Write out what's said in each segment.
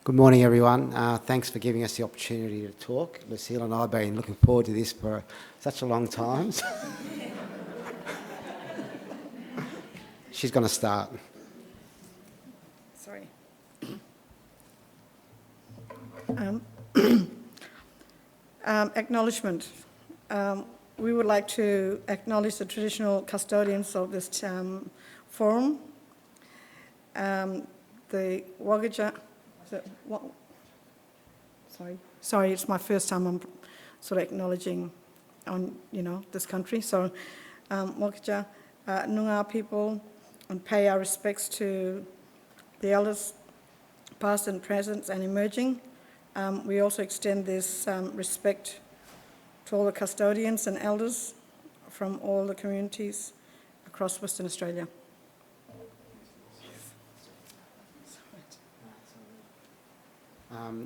Good morning, everyone. Thanks for giving us the opportunity to talk. Lucille and I have been looking forward to this for such a long time. She's going to start. Sorry. Acknowledgement. We would like to acknowledge the traditional custodians of this forum, the Wagga. Sorry, it's my first time I'm sort of acknowledging on this country. So, Wagga, Noongar people, and pay our respects to the elders, past and present and emerging. We also extend this respect to all the custodians and elders from all the communities across Western Australia.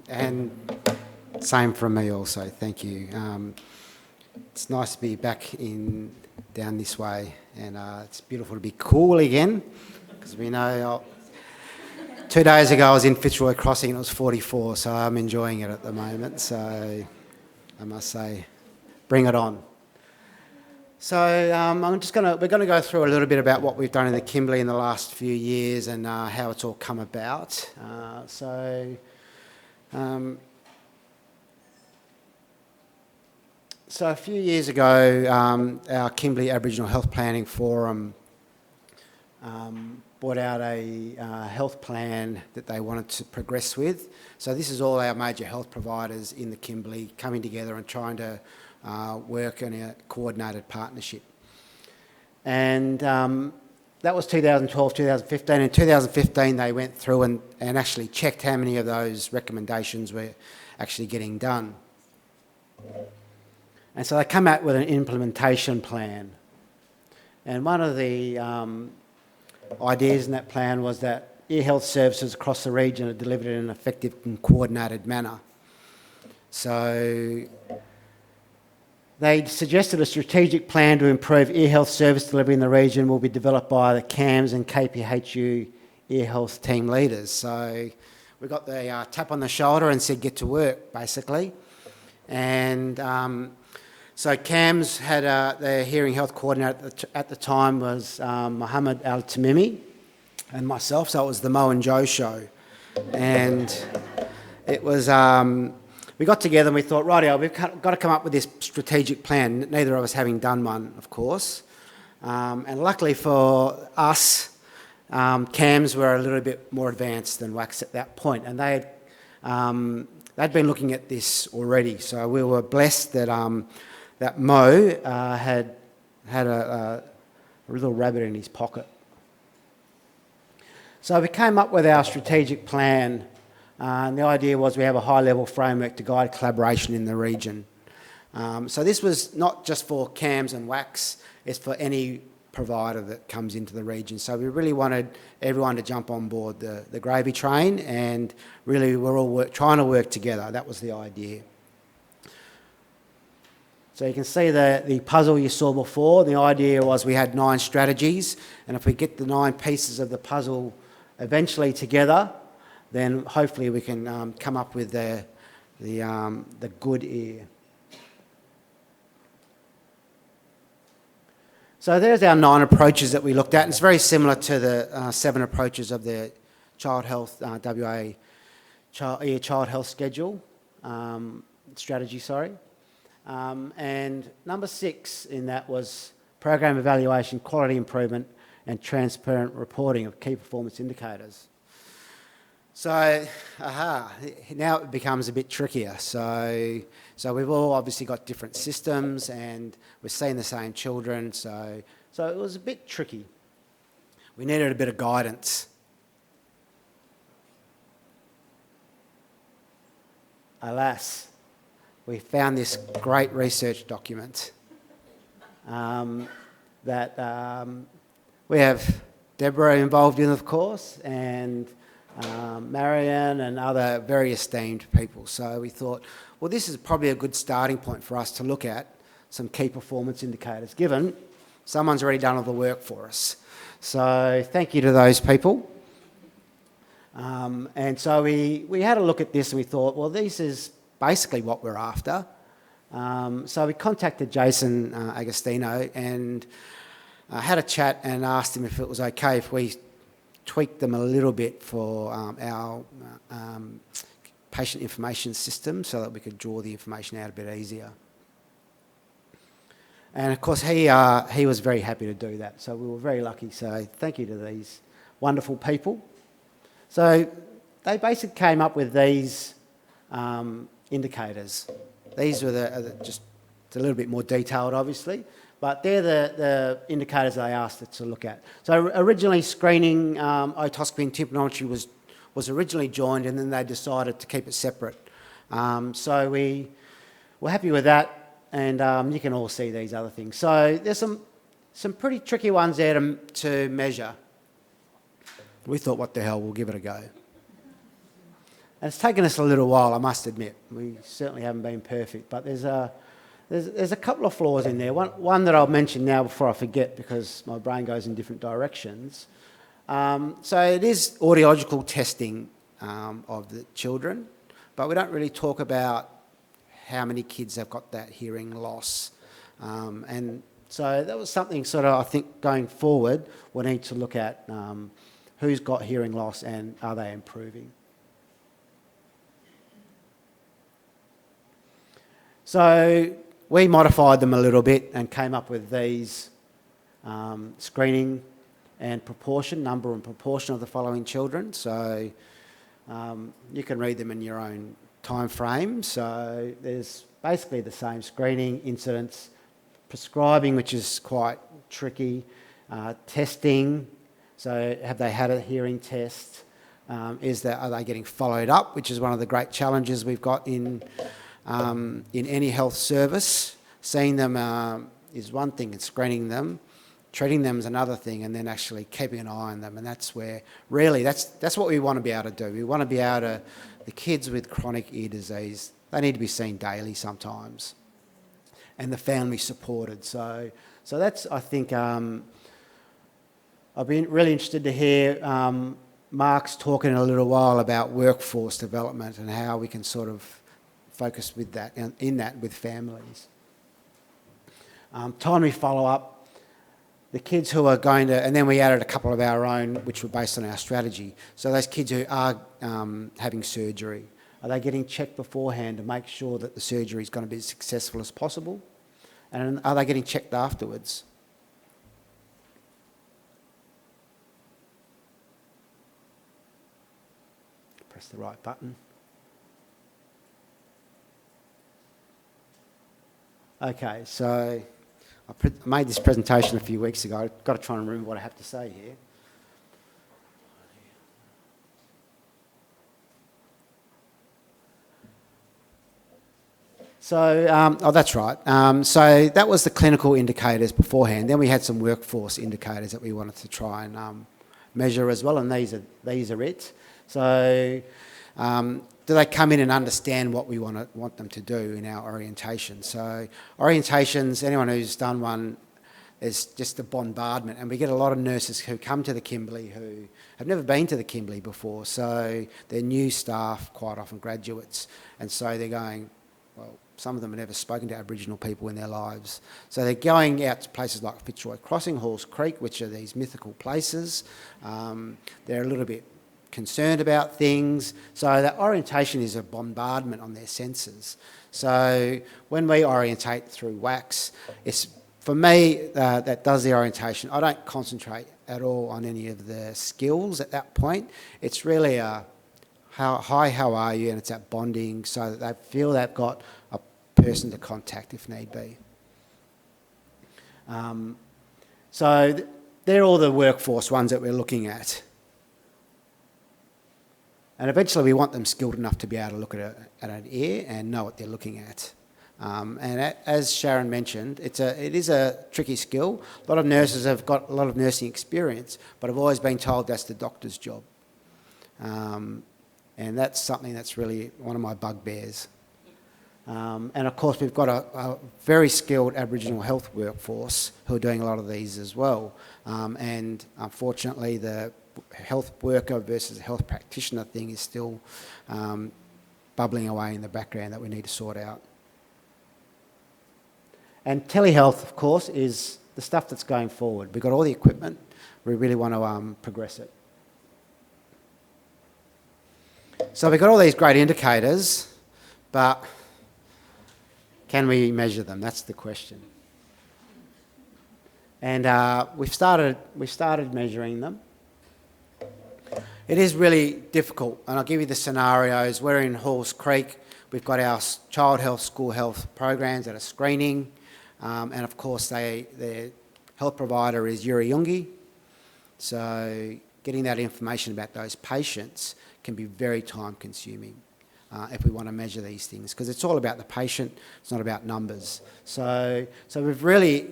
And same from me also, thank you. It's nice to be back down this way, and it's beautiful to be cool again, because we know 2 days ago I was in Fitzroy Crossing and it was 44, so I'm enjoying it at the moment, so I must say, bring it on. So we're going to go through a little bit about what we've done in the Kimberley in the last few years and how it's all come about. So a few years ago, our Kimberley Aboriginal Health Planning Forum brought out a health plan that they wanted to progress with. So this is all our major health providers in the Kimberley coming together and trying to work in a coordinated partnership. And that was 2012, 2015. In 2015, they went through and actually checked how many of those recommendations were actually getting done. And so they come out with an implementation plan. And one of the ideas in that plan was that ear health services across the region are delivered in an effective and coordinated manner. So they suggested a strategic plan to improve ear health service delivery in the region will be developed by the CAMS and KPHU ear health team leaders. So we got the tap on the shoulder and said, get to work, basically. And so CAMS had their hearing health coordinator at the time was Mohammed Al-Tamimi and myself, so it was the Mo and Joe show. And it was... we got together and we thought, rightio, we've got to come up with this strategic plan, neither of us having done one, of course. And luckily for us, CAMS were a little bit more advanced than WACS at that point, and they'd been looking at this already. So we were blessed that that Mo had a little rabbit in his pocket. So we came up with our strategic plan. And the idea was we have a high-level framework to guide collaboration in the region. So this was not just for CAMS and WACS, it's for any provider that comes into the region. So we really wanted everyone to jump on board the gravy train, and really we're all trying to work together. That was the idea. So you can see the puzzle you saw before. The idea was we had 9 strategies, and if we get the 9 pieces of the puzzle eventually together, then hopefully we can come up with the good ear. So there's our 9 approaches that we looked at. And it's very similar to the 7 approaches of the Child Health WA Child Health Schedule strategy. And number 6 in that was program evaluation, quality improvement, and transparent reporting of key performance indicators. So, now it becomes a bit trickier. So we've all obviously got different systems and we're seeing the same children. So it was a bit tricky. We needed a bit of guidance. Alas, we found this great research document that we have Deborah involved in, of course, and Marianne and other very esteemed people. So we thought, well, this is probably a good starting point for us to look at some key performance indicators, given someone's already done all the work for us. So thank you to those people. And so we had a look at this and we thought, well, this is basically what we're after. So we contacted Jason Agostino and had a chat and asked him if it was okay if we tweaked them a little bit for our patient information system so that we could draw the information out a bit easier. And of course he was very happy to do that, so we were very lucky. So thank you to these wonderful people. So they basically came up with these indicators. These were just a little bit more detailed, obviously, but they're the indicators they asked us to look at. So originally screening, otoscopy and tympanometry was originally joined, and then they decided to keep it separate. So we were happy with that. And you can all see these other things. So there's some pretty tricky ones there to measure. We thought, what the hell, we'll give it a go. And it's taken us a little while, I must admit. We certainly haven't been perfect, but there's a couple of flaws in there. One that I'll mention now before I forget, because my brain goes in different directions. So it is audiological testing of the children, but we don't really talk about how many kids have got that hearing loss. And so that was something sort of, I think, going forward, we need to look at who's got hearing loss and are they improving. So we modified them a little bit and came up with these screening and proportion, number and proportion of the following children. So you can read them in your own time frame. So there's basically the same screening, incidence, prescribing, which is quite tricky, testing. So have they had a hearing test? Are they getting followed up, which is one of the great challenges we've got in any health service. Seeing them is one thing, and screening them. Treating them is another thing, and then actually keeping an eye on them. And that's where, really, that's what we want to be able to do. We want to be able to, the kids with chronic ear disease, they need to be seen daily sometimes, and the family supported. So that's, I think, I've been really interested to hear Mark's talking in a little while about workforce development and how we can sort of focus with that, in that with families. Timely follow-up. The kids who are going to, and then we added a couple of our own, which were based on our strategy. So those kids who are having surgery, are they getting checked beforehand to make sure that the surgery is going to be as successful as possible? And are they getting checked afterwards? Press the right button. Okay, so I made this presentation a few weeks ago. I've got to try and remember what I have to say here. So, that's right. So that was the clinical indicators beforehand. Then we had some workforce indicators that we wanted to try and measure as well, and these are it. So do they come in and understand what we want them to do in our orientation? So orientations, anyone who's done one, is just a bombardment, and we get a lot of nurses who come to the Kimberley who have never been to the Kimberley before, so they're new staff, quite often graduates, and so they're going, well, some of them have never spoken to Aboriginal people in their lives. So they're going out to places like Fitzroy Crossing, Halls Creek, which are these mythical places. They're a little bit concerned about things. So the orientation is a bombardment on their senses. So when we orientate through wax, it's, for me, that does the orientation. I don't concentrate at all on any of the skills at that point. It's really a, how are you? And it's that bonding so that they feel they've got a person to contact if need be. So they're all the workforce ones that we're looking at. And eventually we want them skilled enough to be able to look at an ear and know what they're looking at. And as Sharon mentioned, it is a tricky skill. A lot of nurses have got a lot of nursing experience, but I've always been told that's the doctor's job. And that's something that's really one of my bugbears. And of course we've got a very skilled Aboriginal health workforce who are doing a lot of these as well. And unfortunately health worker versus a health practitioner thing is still bubbling away in the background that we need to sort out. And telehealth, of course, is the stuff that's going forward. We've got all the equipment. We really want to progress it. So we've got all these great indicators, but can we measure them? That's the question. And we've started measuring them. It is really difficult, and I'll give you the scenarios. We're in Halls Creek. We've got our child health, school health programs that are screening, and of course their health provider is Yuriyungi. So getting that information about those patients can be very time consuming if we want to measure these things, because it's all about the patient, it's not about numbers. So we've really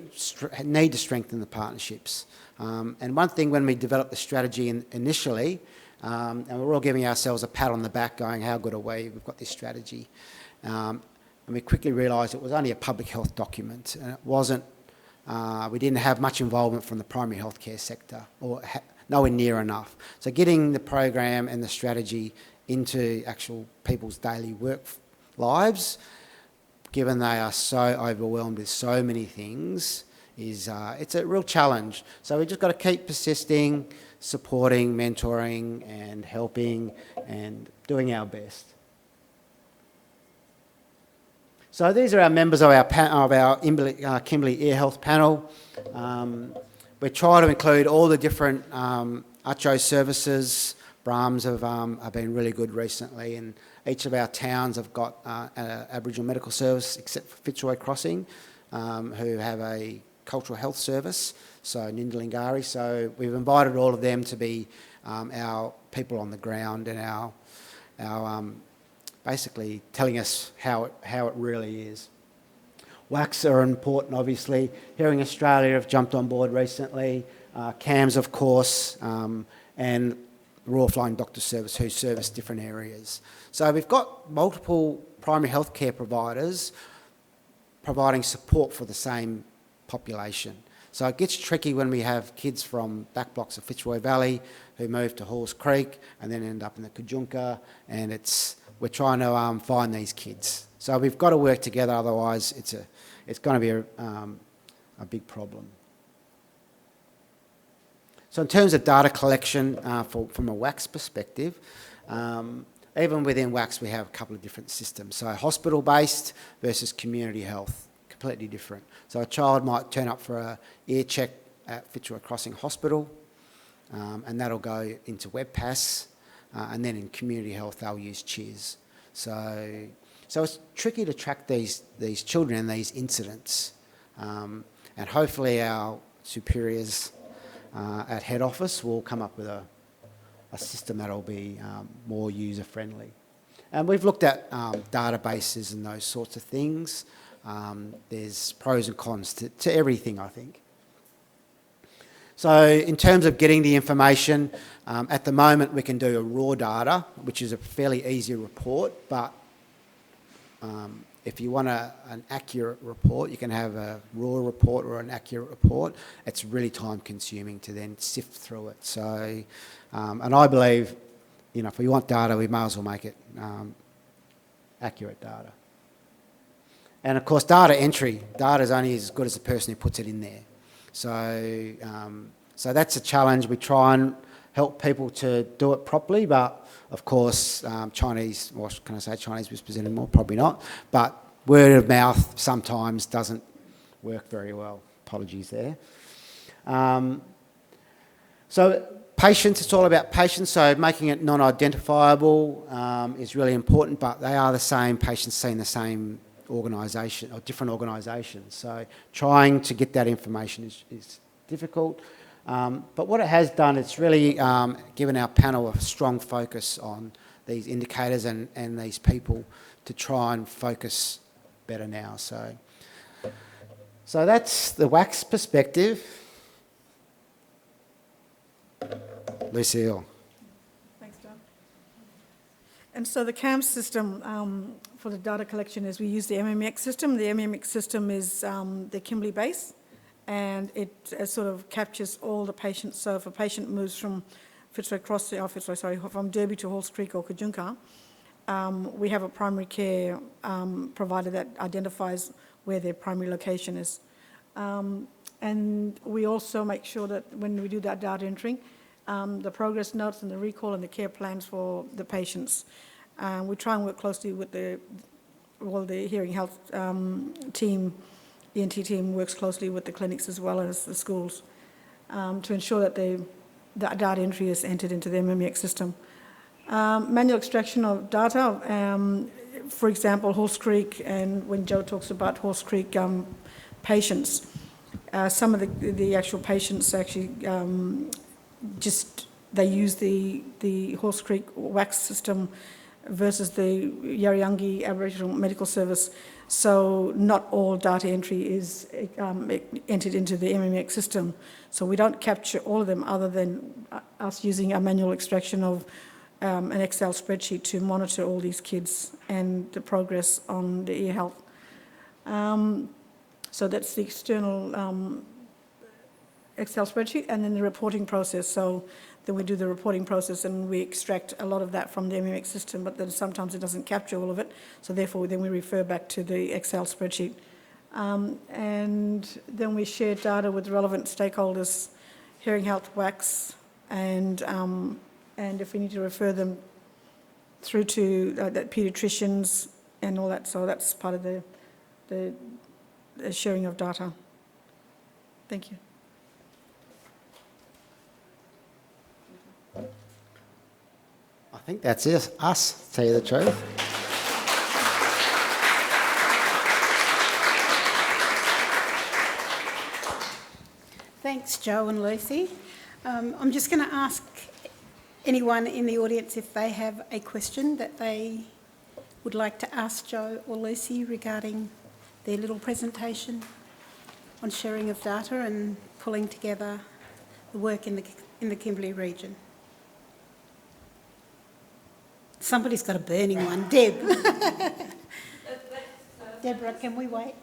need to strengthen the partnerships. And one thing when we developed the strategy initially, and we're all giving ourselves a pat on the back going, how good are we, we've got this strategy. And we quickly realised it was only a public health document, and it wasn't, we didn't have much involvement from the primary healthcare sector, or nowhere near enough. So getting the program and the strategy into actual people's daily work lives, given they are so overwhelmed with so many things, is it's a real challenge. So we've just got to keep persisting, supporting, mentoring and helping and doing our best. So these are our members of our Kimberley Ear Health panel. We try to include all the different ACHO services. Brahms have been really good recently, and each of our towns have got an Aboriginal medical service except for Fitzroy Crossing, who have a cultural health service, so Nindalingari. So we've invited all of them to be our people on the ground and our basically telling us how it really is. WACs are important, obviously. Hearing Australia have jumped on board recently. CAMS, of course, and Royal Flying Doctor Service, who service different areas. So we've got multiple primary healthcare providers providing support for the same population. So it gets tricky when we have kids from back blocks of Fitzroy Valley who move to Halls Creek and then end up in the Kajunka, and we're trying to find these kids. So we've got to work together, otherwise it's going to be a big problem. So in terms of data collection from a WACS perspective, even within WACS we have a couple of different systems. So hospital-based versus community health, completely different. So a child might turn up for an ear check at Fitzroy Crossing Hospital, and that'll go into WebPass, and then in community health they'll use Cheers. So it's tricky to track these children and these incidents, and hopefully our superiors at head office will come up with a system that will be more user-friendly. And we've looked at databases and those sorts of things. There's pros and cons to everything, I think. So in terms of getting the information, at the moment we can do a raw data, which is a fairly easy report, but if you want an accurate report, you can have a raw report or an accurate report. It's really time consuming to then sift through it. So, and I believe, if we want data, we may as well make it accurate data. And of course, data entry. Data is only as good as the person who puts it in there. So that's a challenge. We try and help people to do it properly, but of course, Chinese, or can I say Chinese whispers anymore? Probably not. But word of mouth sometimes doesn't work very well. Apologies there. So patients, it's all about patients. So making it non-identifiable is really important, but they are the same patients seeing the same organisation or different organisations. So trying to get that information is difficult. But what it has done, it's really given our panel a strong focus on these indicators and these people to try and focus better now. So that's the WACS perspective. Lucille. Thanks, John. And so the CAMS system for the data collection is we use the MMX system. The MMX system is the Kimberley base, and it sort of captures all the patients. So if a patient moves from from Derby to Halls Creek or Kajunka, we have a primary care provider that identifies where their primary location is. And we also make sure that when we do that data entering, the progress notes and the recall and the care plans for the patients. We try and work closely with the hearing health team, ENT team works closely with the clinics as well as the schools to ensure that that data entry is entered into the MMX system. Manual extraction of data, for example, Halls Creek, and when Joe talks about Halls Creek patients, some of the actual patients actually they use the Halls Creek wax system versus the Yarriangi Aboriginal Medical Service. So not all data entry is entered into the MMX system. So we don't capture all of them other than us using a manual extraction of an Excel spreadsheet to monitor all these kids and the progress on the ear health. So that's the external Excel spreadsheet, and then the reporting process. So then we do the reporting process and we extract a lot of that from the MMX system, but then sometimes it doesn't capture all of it. So therefore then we refer back to the Excel spreadsheet. And then we share data with relevant stakeholders, hearing health, wax, and if we need to refer them through to paediatricians and all that. So that's part of the sharing of data. Thank you. I think that's us, to tell you the truth. Thanks, Joe and Lucy. I'm just going to ask anyone in the audience if they have a question that they would like to ask Joe or Lucy regarding their little presentation on sharing of data and pulling together the work in the Kimberley region. Somebody's got a burning one. Deb. Deborah, can we wait?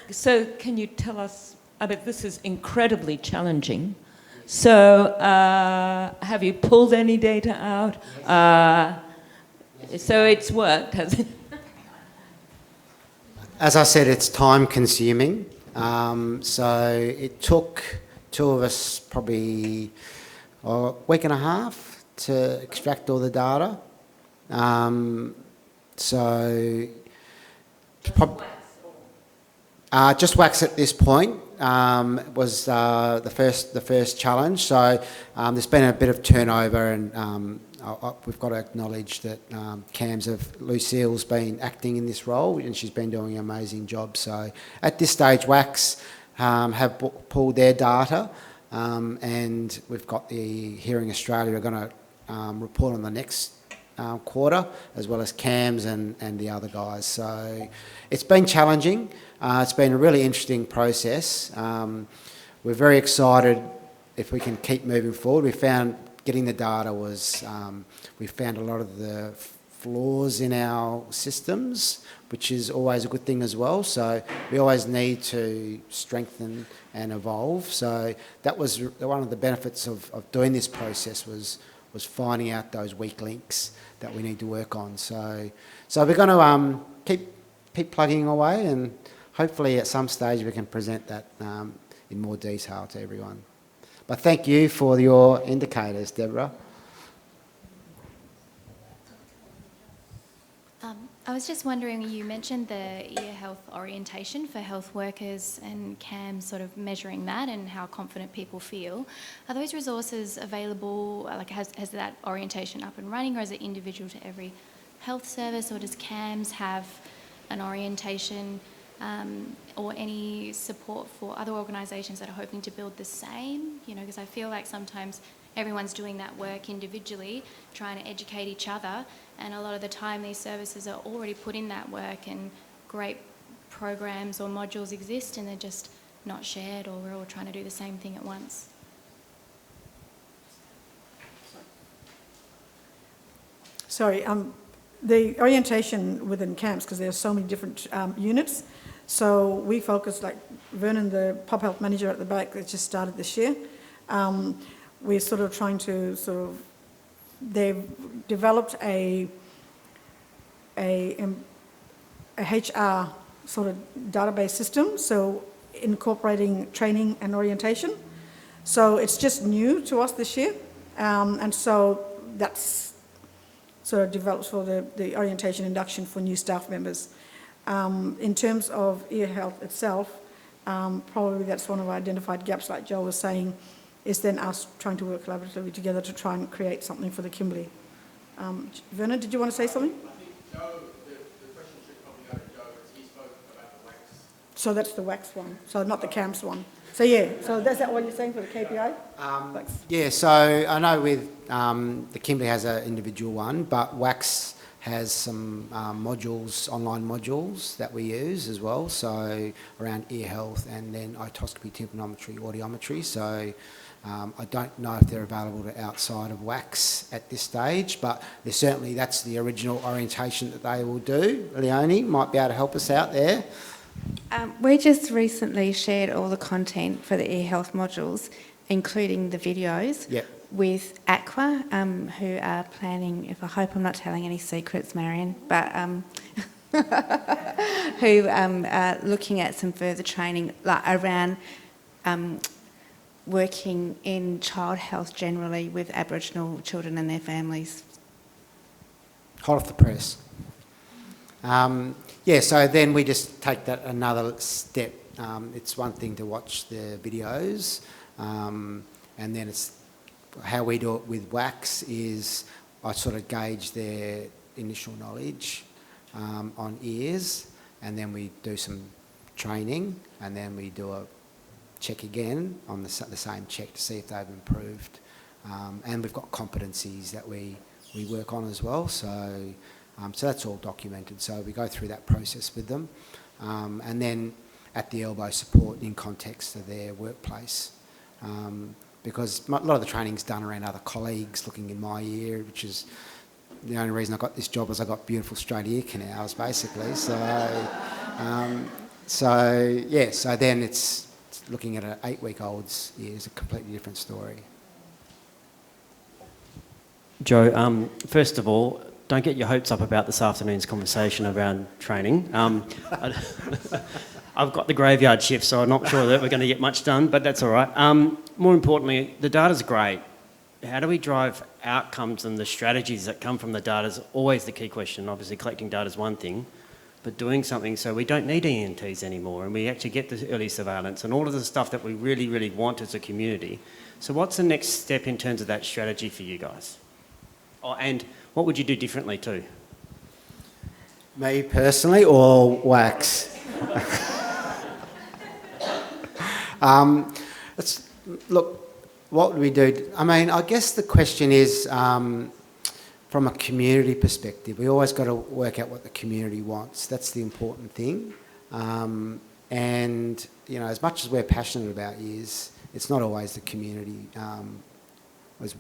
So can you tell us, this is incredibly challenging. So have you pulled any data out? So it's worked, has it? As I said, it's time consuming. So it took two of us probably a week and a half to extract all the data. Just wax at this point was the first challenge. So there's been a bit of turnover, and we've got to acknowledge that Lucille's been acting in this role, and she's been doing an amazing job. So at this stage, wax have pulled their data, and we've got the Hearing Australia are going to report on the next quarter, as well as CAMS and the other guys. So it's been challenging. It's been a really interesting process. We're very excited if we can keep moving forward. We found getting the data was, we found a lot of the flaws in our systems, which is always a good thing as well. So we always need to strengthen and evolve. So that was one of the benefits of doing this process was finding out those weak links that we need to work on. So we're going to keep plugging away, and hopefully at some stage we can present that in more detail to everyone. But thank you for your indicators, Deborah. I was just wondering, you mentioned the ear health orientation for health workers and CAMS sort of measuring that and how confident people feel. Are those resources available, like has that orientation up and running, or is it individual to every health service, or does CAMS have an orientation or any support for other organisations that are hoping to build the same? You know, because I feel like sometimes everyone's doing that work individually, trying to educate each other, and a lot of the time these services are already put in that work and great programs or modules exist and they're just not shared, or we're all trying to do the same thing at once. Sorry, the orientation within camps, because there are so many different units, so we focus, like Vernon, the pop health manager at the back that just started this year, we're sort of trying to they've developed a HR sort of database system, so incorporating training and orientation. So it's just new to us this year, and so that's sort of developed for the orientation induction for new staff members. In terms of ear health itself, probably that's one of our identified gaps, like Joe was saying, is then us trying to work collaboratively together to try and create something for the Kimberley. Verna, did you want to say something? I think Joe, the question should probably go to Joe, because he spoke about the wax. So that's the wax one, so not the CAMS one. So yeah, so that's that what you're saying for the KPI? Wax. Yeah, so I know with the Kimberley has an individual one, but WAX has some modules, online modules that we use as well, so around ear health and then otoscopy, tympanometry, audiometry. So I don't know if they're available to outside of WAX at this stage, but certainly that's the original orientation that they will do. Leonie might be able to help us out there. We just recently shared all the content for the ear health modules, including the videos, with Aqua, who are planning, I hope I'm not telling any secrets, Marion, but who are looking at some further training around working in child health generally with Aboriginal children and their families. Hot off the press. Yeah, so then we just take that another step. It's one thing to watch the videos, and then it's how we do it with WAX is I sort of gauge their initial knowledge on ears, and then we do some training, and then we do a check again on the same check to see if they've improved. And we've got competencies that we work on as well, so that's all documented. So we go through that process with them, and then at the elbow support in context of their workplace. Because a lot of the training's done around other colleagues looking in my ear, which is the only reason I got this job was I got beautiful straight ear canals, basically. So then it's looking at an 8-week-old's ear is a completely different story. Joe, first of all, don't get your hopes up about this afternoon's conversation around training. I've got the graveyard shift, so I'm not sure that we're going to get much done, but that's all right. More importantly, the data's great. How do we drive outcomes and the strategies that come from the data is always the key question. Obviously, collecting data is one thing, but doing something so we don't need ENTs anymore and we actually get the early surveillance and all of the stuff that we really, really want as a community. So what's the next step in terms of that strategy for you guys? Oh, and what would you do differently too? Me personally or WAX? Look, what would we do? I mean, I guess the question is, from a community perspective, we always got to work out what the community wants. That's the important thing. And, you know, as much as we're passionate about ears, it's not always the community was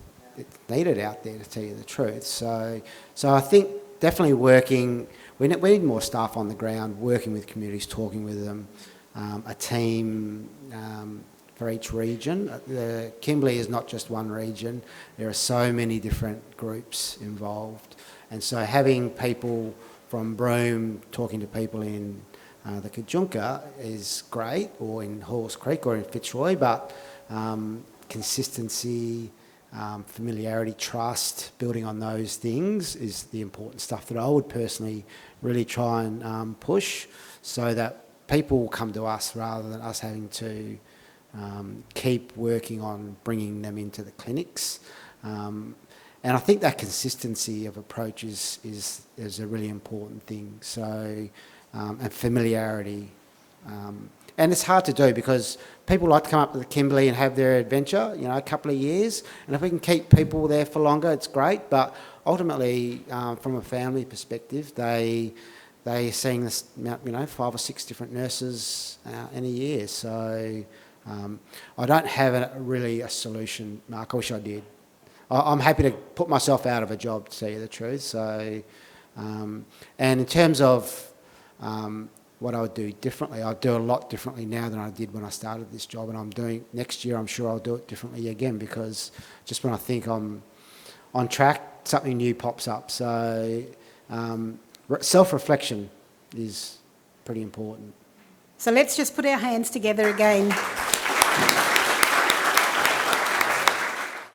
needed out there, to tell you the truth. So I think definitely working, we need more staff on the ground, working with communities, talking with them, a team for each region. The Kimberley is not just one region. There are so many different groups involved. And so having people from Broome talking to people in the Kajunka is great, or in Halls Creek or in Fitzroy, but consistency, familiarity, trust, building on those things is the important stuff that I would personally really try and push, so that people will come to us rather than us having to keep working on bringing them into the clinics. And I think that consistency of approach is a really important thing. So, and familiarity. And it's hard to do because people like to come up to the Kimberley and have their adventure, you know, a couple of years. And if we can keep people there for longer, it's great. But ultimately, from a family perspective, they're seeing this, you know, 5 or 6 different nurses in a year. So I don't have really a solution, Mark. I wish I did. I'm happy to put myself out of a job, to tell you the truth. So, and in terms of what I would do differently. I'll do a lot differently now than I did when I started this job, and I'm doing next year. I'm sure I'll do it differently again, because just when I think I'm on track, something new pops up. So self-reflection is pretty important. So let's just put our hands together again